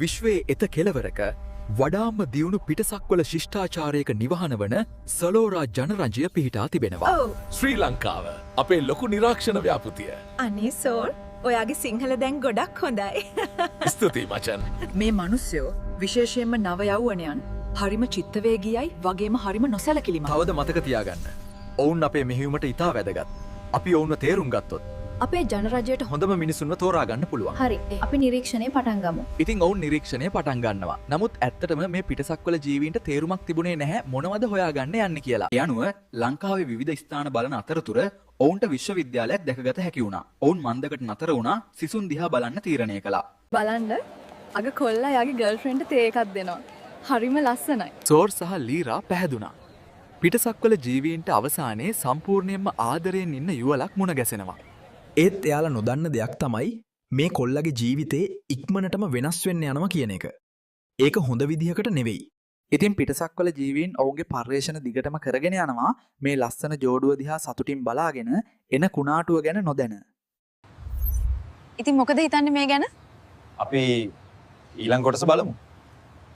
විශ්වයේ එත කෙළවරක වඩාම දියුණු පිටසක්වල ශිෂ්ඨාචාරයක නිවහන වන සලෝරා ජනරජය පිහිටා තිබෙනවා. ශ්‍රී ලංකාව අපේ ලොකු නිරාක්ෂණ ව්‍යාපෘතිය. අනේ සෝල් ඔයාගේ සිංහල දැන් ගොඩක් හොඳයි. ස්තුතියි මචන්. මේ මිනිස්සයෝ විශේෂයෙන්ම නව යෞවනයන් හරිම චිත්තවේගීයි වගේම හරිම නොසැලකිලිමත්. තවද මතක තියාගන්න. ඔවුන් අපේ මෙහිවීමට ඉතා වැදගත්. අපි ඔවුන්ව තේරුම් ගත්තොත් අපේ ජනරජයට හොඳම මිනිසුන්ව තෝරාගන්න පුළුවන්. හරි අපි නිරීක්ෂණය පටන් ගමු. ඉතින් ඔවුන් නිරීක්ෂණය පටන් ගන්නවා. නමුත් ඇත්තටම මේ පිටසක්වල ජීවීන්ට තේරුමක් තිබුණේ නැහැ මොනවද හොයාගන්න යන්නේ කියලා. ඒ අනුව ලංකාවේ විවිධ ස්ථාන බලන අතරතුර ඔවුන්ට විශ්වවිද්‍යාලයක් දැකගත හැකි වුණා. ඔවුන් මන්දකට නතර වුණා සිසුන් දිහා බලන්න තීරණය කළා. බලන්න අග කොල්ලා යාගේ ගර්ල්ෆ්‍රෙන්ඩ්ට තේ එකක් දෙනවා. හරිම ලස්සනයි. සෝර් සහ ලීරා පැහැදුනා. පිටසක්වල ජීවීන්ට අවසානයේ සම්පූර්ණයෙන්ම ආදරයෙන් ඉන්න යුවලක් මුණ ගැසෙනවා. ඒත් එයාලා නොදන්න දෙයක් තමයි මේ කොල්ලගේ ජීවිතේ ඉක්මනටම වෙනස් වෙන්න යනවා කියන එක. ඒක හොඳ විදිහකට නෙවෙයි. ඉතින් පිටසක්වල ජීවීන් ඔවුන්ගේ පර්යේෂණ දිගටම කරගෙන යනවා මේ ලස්සන ජෝඩුව දිහා සතුටින් බලාගෙන එන කුණාටුව ගැන නොදැන. ඉතින් මොකද හිතන්නේ මේ ගැන? අපි ඊළඟ කොටස බලමු.